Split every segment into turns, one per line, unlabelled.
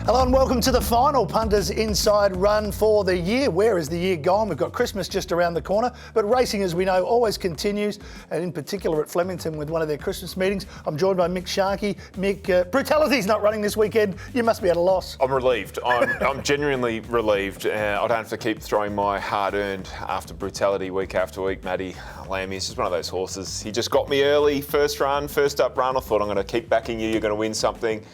Hello and welcome to the final Punters Inside Run for the year. Where is the year gone? We've got Christmas just around the corner, but racing, as we know, always continues, and in particular at Flemington with one of their Christmas meetings. I'm joined by Mick Sharkie. Mick, Brutality's not running this weekend. You must be at a loss.
I'm relieved. I'm genuinely relieved. I don't have to keep throwing my hard-earned after Brutality week after week. Matty Lammy is just one of those horses. He just got me early, first up run. I thought, I'm going to keep backing you. You're going to win something.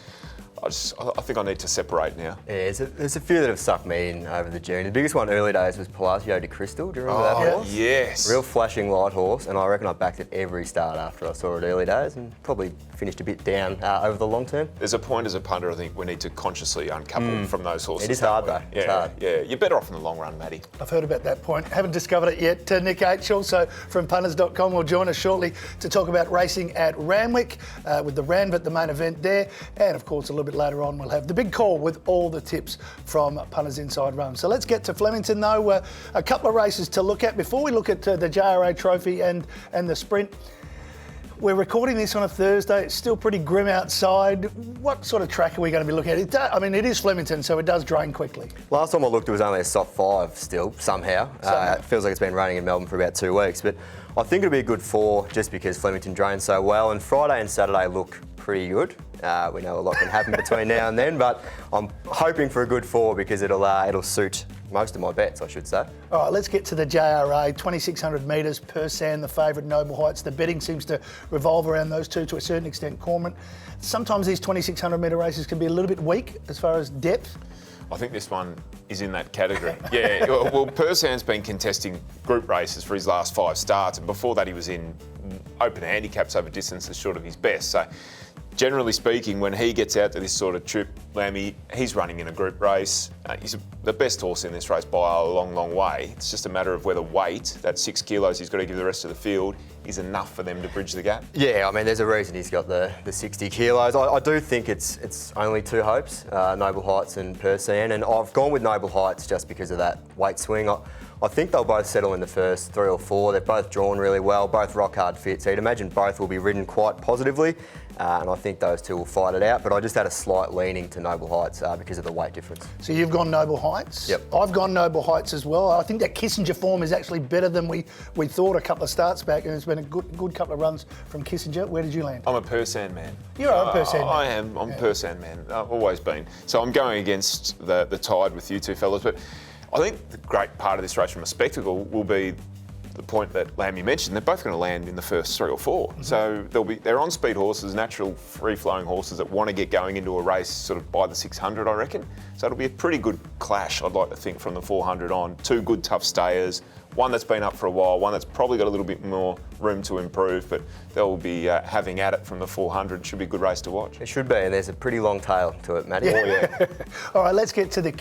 I think I need to separate now.
Yeah, there's a few that have sucked me in over the journey. The biggest one early days was Palazzo de Crystal. Do you remember that horse?
Yes.
Real flashing light horse, and I reckon I backed it every start after I saw it early days, and probably finished a bit down over the long term.
There's a point as a punter, I think we need to consciously uncouple from those horses.
It is hard though.
Yeah,
it's hard.
Yeah. You're better off in the long run, Matty.
I've heard about that point. Haven't discovered it yet. Nick H, also from punters.com, will join us shortly to talk about racing at Randwick with the Randwick, the main event there. And of course, a little bit later on, we'll have the big call with all the tips from Punters Inside Run. So let's get to Flemington though. A couple of races to look at before we look at the JRA Trophy and the Sprint. We're recording this on a Thursday. It's still pretty grim outside. What sort of track are we going to be looking at? It is Flemington, so it does drain quickly.
Last time I looked, it was only a soft 5 still, somehow. It feels like it's been running in Melbourne for about 2 weeks, but I think it'll be a good 4 just because Flemington drains so well, and Friday and Saturday look pretty good. We know a lot can happen between now and then, but I'm hoping for a good 4 because it'll suit most of my bets, I should say.
All right, let's get to the JRA. 2,600 metres per sand, the favourite Noble Heights. The betting seems to revolve around those two to a certain extent. Cormorant. Sometimes these 2,600 metre races can be a little bit weak as far as depth.
I think this one is in that category. Yeah, well, Persand's been contesting group races for his last 5 starts, and before that he was in open handicaps over distances short of his best. So, generally speaking, when he gets out to this sort of trip, Lammy, he's running in a group race. He's the best horse in this race by a long, long way. It's just a matter of whether weight, that 6 kilos he's got to give the rest of the field, is enough for them to bridge the gap.
Yeah, there's a reason he's got the 60 kilos. I do think it's only 2 hopes, Noble Heights and Persand, and I've gone with Noble Heights just because of that weight swing. I think they'll both settle in the first 3 or 4. They're both drawn really well, both rock hard fit, so you'd imagine both will be ridden quite positively, and I think those two will fight it out, but I just had a slight leaning to Noble Heights because of the weight difference.
So you've gone Noble Heights?
Yep.
I've gone Noble Heights as well. I think that Kissinger form is actually better than we thought a couple of starts back, and it's been a good couple of runs from Kissinger. Where did you land?
I'm a Persand man.
You're a Persand man.
I am. I'm a Persand man. I've always been. So I'm going against the tide with you two fellas, but I think the great part of this race from a spectacle will be the point that Lammy mentioned. They're both going to land in the first 3 or 4. Mm-hmm. So they're on-speed horses, natural free-flowing horses that want to get going into a race sort of by the 600, I reckon. So it'll be a pretty good clash, I'd like to think, from the 400 on. 2 good, tough stayers. One that's been up for a while, one that's probably got a little bit more room to improve, but they'll be having at it from the 400. Should be a good race to watch.
It should be, and there's a pretty long tail to it, Matty.
Yeah.
Oh, yeah.
All right, let's get to the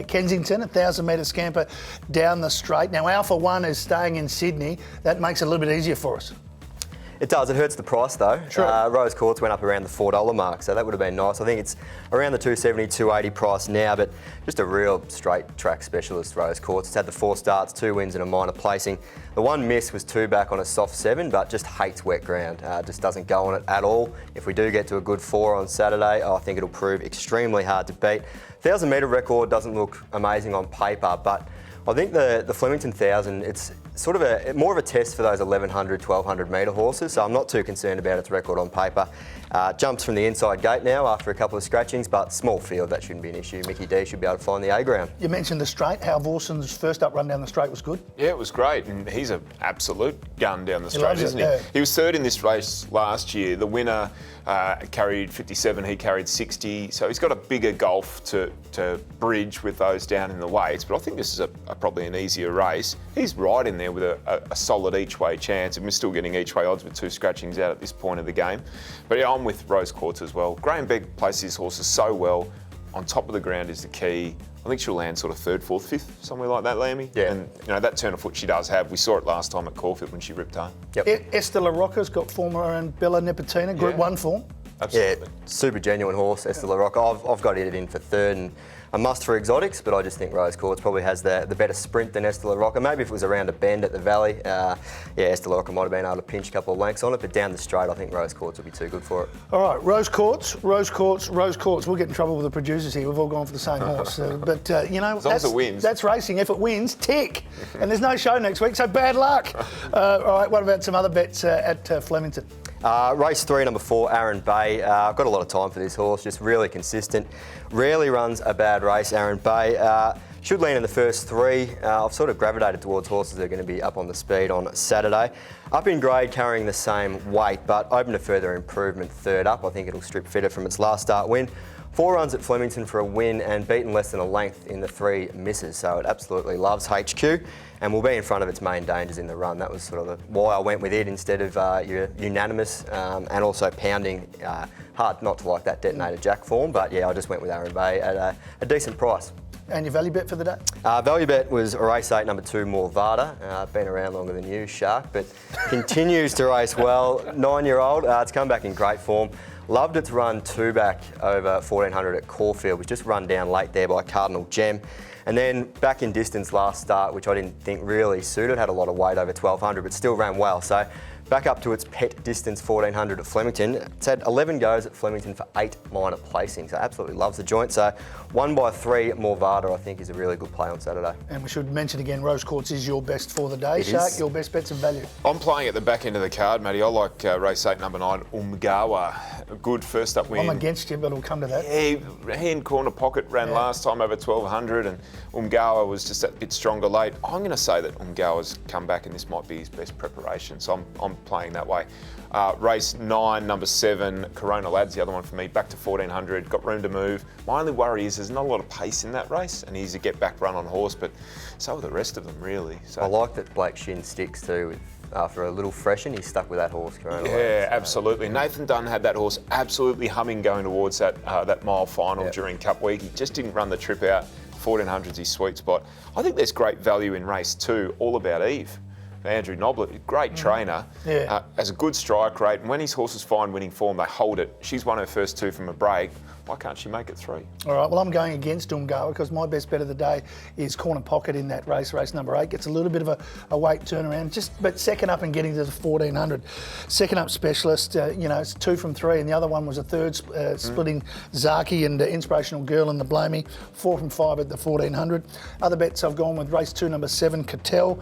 Kensington, 1,000 metre scamper down the straight. Now, Alpha One is staying in Sydney. That makes it a little bit easier for us.
It does. It hurts the price though.
Sure.
Rose Quartz went up around the $4 mark, so that would have been nice. I think it's around the $270, $280 price now, but just a real straight track specialist, Rose Quartz. It's had the 4 starts, 2 wins and a minor placing. The one miss was 2 back on a soft 7, but just hates wet ground. Just doesn't go on it at all. If we do get to a good 4 on Saturday, I think it'll prove extremely hard to beat. 1,000 metre record doesn't look amazing on paper, but I think the Flemington 1,000, it's sort of more of a test for those 1,100, 1,200 metre horses, so I'm not too concerned about its record on paper. Jumps from the inside gate now after a couple of scratchings, but small field, that shouldn't be an issue. Mickey D should be able to find the A ground.
You mentioned the straight. Hal Vorson's first up run down the straight was good.
Yeah, it was great, and he's an absolute gun down the straight, isn't he?
Yeah.
He was 3rd in this race last year. The winner carried 57, he carried 60, so he's got a bigger gulf to bridge with those down in the weights, but I think this is probably an easier race. He's right in there with a solid each-way chance, and we're still getting each-way odds with 2 scratchings out at this point of the game. But yeah, I'm with Rose Quartz as well. Graham Begg places his horses so well. On top of the ground is the key. I think she'll land sort of 3rd, 4th, 5th, somewhere like that, Lammy.
Yeah.
And that turn of foot she does have. We saw it last time at Caulfield when she ripped home.
Yep.
Esther La Rocca's got former and Bella Nipotina, Group 1 form.
Absolutely.
Yeah, super genuine horse, Esther La Rocca. I've got it in for 3rd, and a must for exotics, but I just think Rose Quartz probably has the better sprint than Estela Roca. Maybe if it was around a bend at the Valley, Estela Roca might have been able to pinch a couple of lengths on it, but down the straight, I think Rose Quartz would be too good for it.
All right, Rose Quartz. We'll get in trouble with the producers here. We've all gone for the same horse. But, you know,
as long as it wins.
That's racing. If it wins, tick. And there's no show next week, so bad luck. All right, what about some other bets at Flemington?
Race 3, number 4, Aaron Bay. I've got a lot of time for this horse, just really consistent. Rarely runs a bad race, Aaron Bay. Should lean in the first 3. I've sort of gravitated towards horses that are going to be up on the speed on Saturday. Up in grade, carrying the same weight, but open to further improvement third up. I think it'll strip fitter from its last start win. 4 runs at Flemington for a win and beaten less than a length in the 3 misses, so it absolutely loves HQ and will be in front of its main dangers in the run. That was sort of why I went with it instead of your unanimous and also pounding. Hard not to like that Detonator Jack form, but yeah, I just went with Aaron Bay at a decent price.
And your value bet for the day?
Value bet was race 8, number 2, Morvada. Been around longer than you, Shark, but continues to race well. 9-year-old, it's come back in great form. Loved its run 2 back over 1400 at Caulfield. Was just run down late there by Cardinal Gem. And then back in distance last start, which I didn't think really suited. Had a lot of weight over 1200, but still ran well. So back up to its pet distance 1400 at Flemington. It's had 11 goes at Flemington for 8 minor placings. So absolutely loves the joint. So 1/3 Morvada, I think, is a really good play on Saturday.
And we should mention again, Rose Quartz is your best for the day.
It
Shark,
is.
your best bets and value.
I'm playing at the back end of the card, Matty. I like race 8, number 9, Umgawa. A good first up win.
I'm against you, but we'll come to that.
Yeah, he in corner pocket ran last time over 1200, and Umgawa was just that bit stronger late. I'm going to say that Umgawa's come back and this might be his best preparation, so I'm playing that way. Race 9, number 7, Corona Lads, the other one for me, back to 1400, got room to move. My only worry is there's not a lot of pace in that race, and he's a get-back run on horse, but so are the rest of them, really. So
I like that Blake Shin sticks too. After a little freshen, he's stuck with that horse, Corona Lads.
Yeah, absolutely. Nathan Dunn had that horse absolutely humming going towards that mile final during Cup Week. He just didn't run the trip out. 1400's his sweet spot. I think there's great value in race 2, All About Eve. Andrew Noblet, great trainer, has a good strike rate, and when his horses find winning form, they hold it. She's won her first 2 from a break. Why can't she make it 3?
All right, well, I'm going against Umgawa because my best bet of the day is corner pocket in that race number 8. Gets a little bit of a weight turnaround, but second up and getting to the 1400. Second up specialist, it's 2 from 3, and the other one was a third splitting Zaki and Inspirational Girl in the Blamey. 4 from 5 at the 1400. Other bets I've gone with race 2, number 7, Cattell.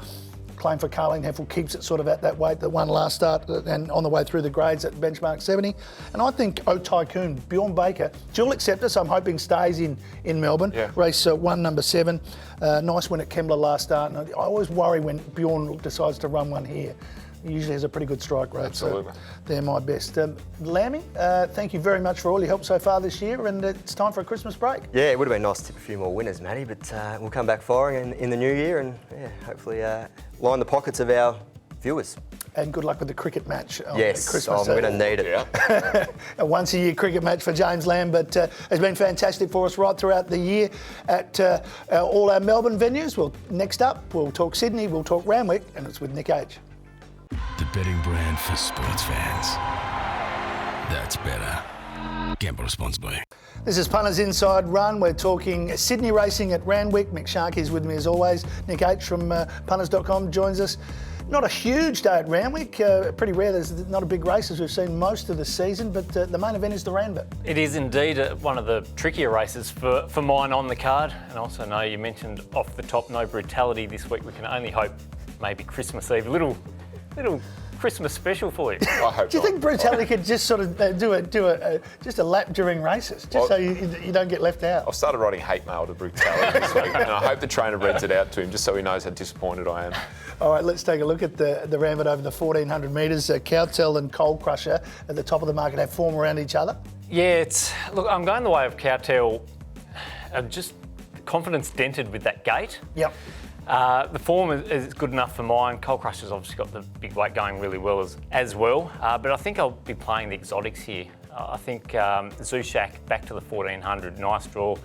Claim for Carleen Heffel keeps it sort of at that weight that won last start and on the way through the grades at benchmark 70. And I think O Tycoon, Bjorn Baker, dual acceptor, so I'm hoping stays in Melbourne. Yeah. Race 1, number 7. Nice win at Kembla last start. And I always worry when Bjorn decides to run one here. He usually has a pretty good strike rate.
Absolutely.
So they're my best. Lammy, thank you very much for all your help so far this year, and it's time for a Christmas break.
Yeah, it would have been nice to tip a few more winners, Matty, but we'll come back firing in the new year and hopefully line the pockets of our viewers.
And good luck with the cricket match on
Christmas.
I'm
going to need it.
A once-a-year cricket match for James Lamb, but has been fantastic for us right throughout the year at all our Melbourne venues. Well, next up, we'll talk Sydney, we'll talk Randwick, and it's with Nick H.
The betting brand for sports fans. That's better. Gamble responsibly.
This is Punters Inside Run. We're talking Sydney racing at Randwick. Mick Sharkie is with me as always. Nick H from Punters.com joins us. Not a huge day at Randwick. Pretty rare. There's not a big race as we've seen most of the season, but the main event is the Randwick.
It is indeed one of the trickier races for mine on the card. And also, know you mentioned off the top, no brutality this week. We can only hope maybe Christmas Eve. Little Christmas special for you.
I hope
Do you think brutality could just sort of do just a lap during races, just so you don't get left out?
I've started writing hate mail to brutality this week, and I hope the trainer reads it out to him just so he knows how disappointed I am.
All right, let's take a look at the Randwick over the 1400 metres. Cowtail and Coal Crusher at the top of the market have form around each other.
Yeah, look, I'm going the way of Cowtail. Just confidence dented with that gate.
Yep.
The form is good enough for mine. Coal Crusher's obviously got the big weight going really well as well. But I think I'll be playing the exotics here. I think Hluchaniuk back to the 1400, nice draw,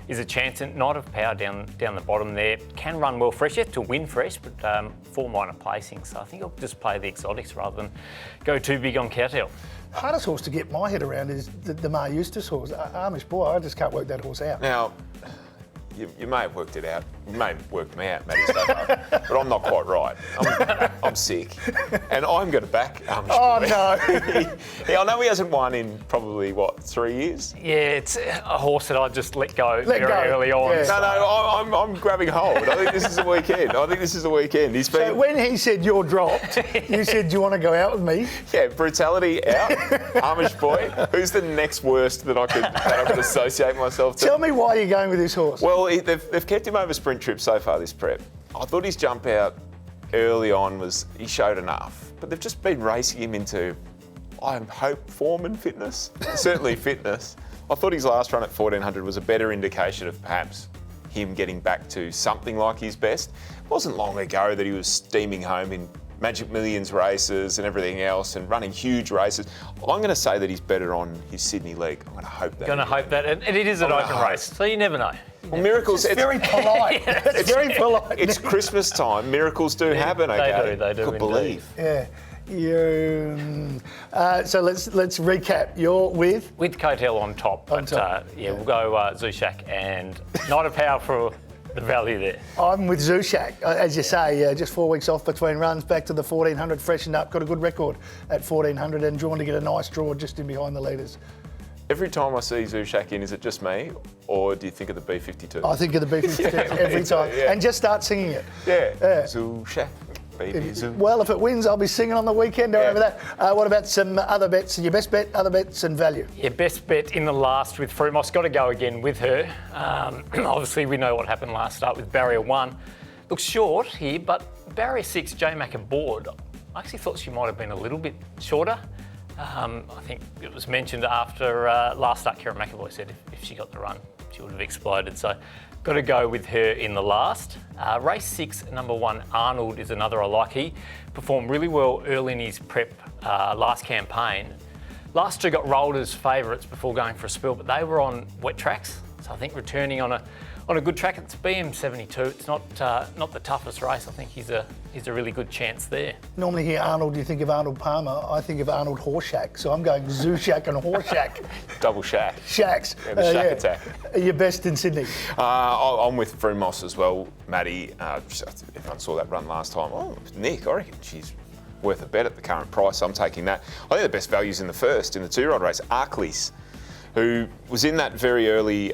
is a chance. And Knight of Power down the bottom there can run well fresh, yet to win fresh, but 4 minor placings. So I think I'll just play the exotics rather than go too big on Cowtail.
Hardest horse to get my head around is the Mar Eustace horse. Amish boy, I just can't work that horse out.
Now, you may have worked it out. You may have worked me out, Matty, so far, but I'm not quite right. I'm sick. And I'm going to back Amish Boy.
No.
I know he hasn't won in probably, 3 years?
Yeah, it's a horse that I just let go very early on.
Yeah.
No, I'm grabbing hold. I think this is the weekend. He's been...
So when he said you're dropped, you said, do you want to go out with me?
Yeah, brutality out. Amish Boy. Who's the next worst that I could associate myself to?
Tell me why you're going with this horse.
Well, they've kept him over sprint trips so far this prep. I thought his jump out early on he showed enough, but they've just been racing him into, I hope, form and fitness. Certainly fitness. I thought his last run at 1400 was a better indication of perhaps him getting back to something like his best. It wasn't long ago that he was steaming home in Magic Millions races and everything else and running huge races. I'm going to say that he's better on his Sydney leg. I'm going to hope that.
And it is an open race, so you never know.
Well, miracles.
It's very polite. It's very polite.
It's Christmas time. Miracles do happen. Okay,
They do.
Could believe.
Yeah. So let's recap. You're with
Coattail on top.
On top.
We'll go Hluchaniuk and Night of Power for the value there.
I'm with Hluchaniuk. As you say, just 4 weeks off between runs, back to the 1400, freshened up, got a good record at 1400 and drawn to get a nice draw just in behind the leaders.
Every time I see Hluchaniuk in, is it just me, or do you think of the B52?
I think of the B52 every time.
Yeah.
And just start singing it.
Yeah.
Yeah.
Hluchaniuk, baby Zoo.
Well, if it wins, I'll be singing on the weekend. Don't remember that. What about some other bets? Your best bet, other bets and value?
Yeah, best bet in the last with Frumos. Got to go again with her. Obviously, we know what happened last start with Barrier 1. Looks short here, but Barrier 6, J-Mac aboard. I actually thought she might have been a little bit shorter. I think it was mentioned after last start, Kieran McAvoy said if she got the run, she would have exploded. So got to go with her in the last. Race 6, number 1, Arnold is another I like. He performed really well early in his prep last campaign. Last two got rolled as favourites before going for a spill, but they were on wet tracks. So I think returning on a good track, it's BM72. It's not the toughest race. I think he's a really good chance there.
Normally hear Arnold, you think of Arnold Palmer. I think of Arnold Hluchaniuk. So I'm going Hluchaniuk and Hluchaniuk.
Double shack.
Shacks.
Yeah, the shack attack.
Your best in Sydney?
I'm with Frumos as well, Matty. Everyone saw that run last time. Oh, Nick, I reckon she's worth a bet at the current price. I'm taking that. I think the best value's in the first, in the 2-year-old race, Arkley's, who was in that very early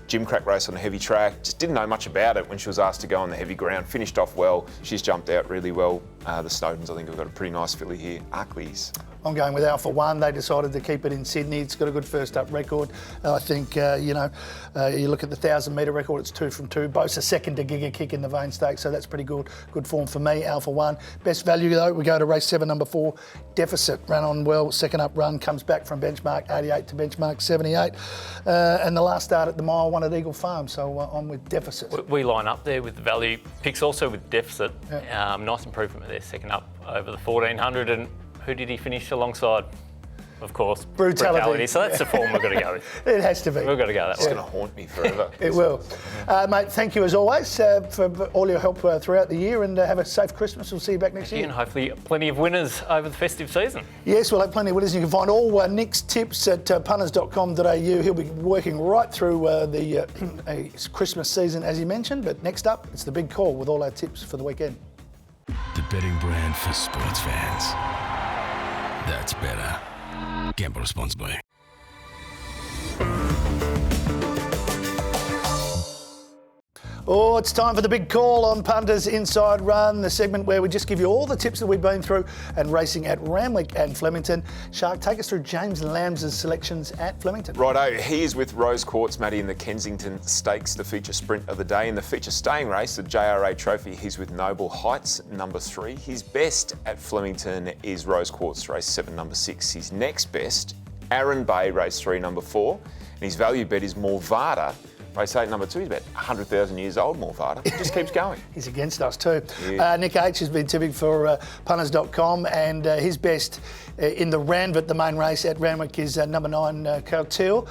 gymcrack race on a heavy track, just didn't know much about it when she was asked to go on the heavy ground, finished off well. She's jumped out really well. The Snowdens, I think, have got a pretty nice filly here. Arkley's.
I'm going with Alpha One. They decided to keep it in Sydney. It's got a good first up record. I think, you look at the 1,000-metre record, it's 2 from 2. Boasts a second to Giga Kick in the Vane Stakes, so that's pretty good. Good form for me, Alpha One. Best value, though, we go to race 7, number 4, Deficit. Ran on well, second up run, comes back from benchmark 88 to benchmark 78. And the last start at the mile 1 at Eagle Farm, so I'm with Deficit.
We line up there with the value picks, also with Deficit. Yeah. Nice improvement there, second up over the 1400. And who did he finish alongside? Of course, Brutality. So that's the form we've got to go with.
It has to be.
We've got to go that way.
It's going to haunt me forever.
It will. Mate, thank you as always for all your help throughout the year, and have a safe Christmas. We'll see you back next year.
And hopefully plenty of winners over the festive season.
Yes, we'll have plenty of winners. You can find all Nick's tips at punters.com.au. He'll be working right through the Christmas season, as he mentioned. But next up, it's the big call with all our tips for the weekend.
The betting brand for sports fans. That's better. Gamble responsibly.
Oh, it's time for the big call on Punters Inside Run, the segment where we just give you all the tips that we've been through and racing at Randwick and Flemington. Shark, take us through James Lambs' selections at Flemington.
Righto, he is with Rose Quartz, Matty, in the Kensington Stakes, the feature sprint of the day. In the feature staying race, the JRA Trophy, he's with Noble Heights, number 3. His best at Flemington is Rose Quartz, race 7, number 6. His next best, Arron Bay, race 3, number 4. And his value bet is Morvada, race 8, number 2. He's about 100,000 years old, Morvada. He just keeps going.
He's against us too.
Yeah.
Nick H has been tipping for punters.com, and his best in the Randwick, the main race at Randwick, is number 9, Coattail.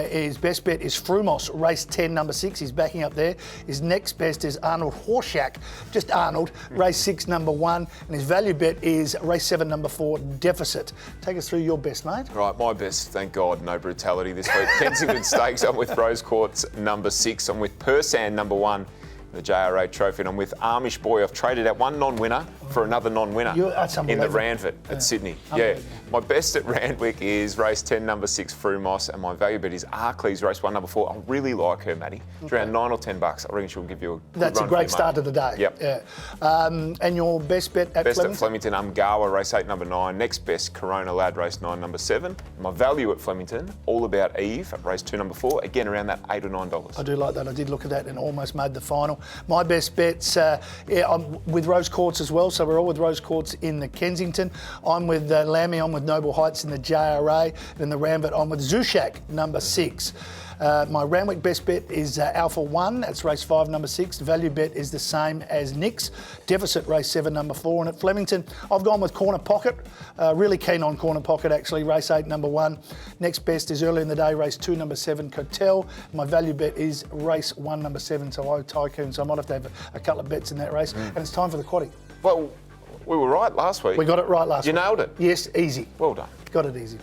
His best bet is Frumos, race 10, number 6. He's backing up there. His next best is Arnold Hluchaniuk, just Arnold, race 6, number 1. And his value bet is race 7, number 4, Deficit. Take us through your best, mate.
Right, my best, thank God, no brutality this week. Kensington Stakes, I'm with Rose Quartz, number 6. I'm with Persan number 1. The JRA Trophy, and I'm with Amish Boy. I've traded out one non-winner for another non-winner
That's
in the
unbelievable.
Randwick at Sydney. Yeah, my best at Randwick is race 10, number 6, Frumos, and my value bet is Arcleys, race 1, number 4. I really like her, Matty. It's around $9 or $10. I reckon she'll give you a good
That's a
run for
great
your
start
money.
to the day.
Yep.
Yeah. And your best bet at
Best
Flemington?
at Flemington, Umgawa, race 8, number 9. Next best, Corona Lad, race 9, number 7. My value at Flemington, All About Eve, at race 2, number 4. Again, around that $8 or $9.
I do like that. I did look at that and almost made the final. My best bets, I'm with Rose Courts as well, so we're all with Rose Courts in the Kensington. I'm with Lammy, I'm with Noble Heights in the JRA, and in the Randwick, I'm with Hluchaniuk, number 6. My Randwick best bet is Alpha 1, that's race 5, number 6. Value bet is the same as Nick's. Deficit, race 7, number 4. And at Flemington, I've gone with Corner Pocket. Really keen on Corner Pocket, actually. Race 8, number 1. Next best is early in the day, race 2, number 7, Cotel. My value bet is race 1, number 7, so Tycoon. So I might have to have a couple of bets in that race. And it's time for the quaddie.
Well, we were right last week.
We got it right last week.
You nailed it.
Yes, easy.
Well done.
Got it easy.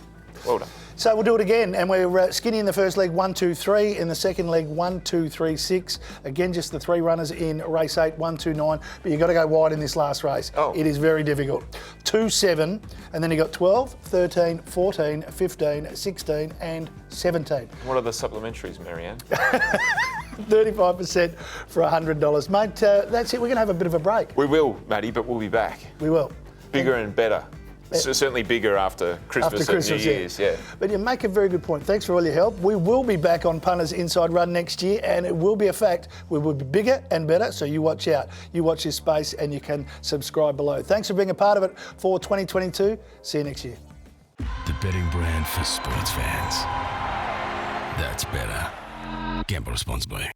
Well done.
So we'll do it again, and we're skinny in the first leg, 1, 2, 3. In the second leg, 1, 2, 3, 6. Again, just the 3 runners in race 8, 1, 2, 9. But you've got to go wide in this last race.
Oh.
It is very difficult. 2, 7, and then you got 12, 13, 14, 15, 16, and 17.
What are the supplementaries, Marianne?
35% for $100. Mate, that's it. We're going to have a bit of a break.
We will, Matty, but we'll be back.
We will.
Bigger and better. Certainly bigger after Christmas,
After Christmas,
and New Year's, yeah.
But you make a very good point. Thanks for all your help. We will be back on Punters Inside Run next year, and it will be a fact. We will be bigger and better, so you watch out. You watch this space, and you can subscribe below. Thanks for being a part of it for 2022. See you next year.
The betting brand for sports fans. That's better. Gamble responsibly.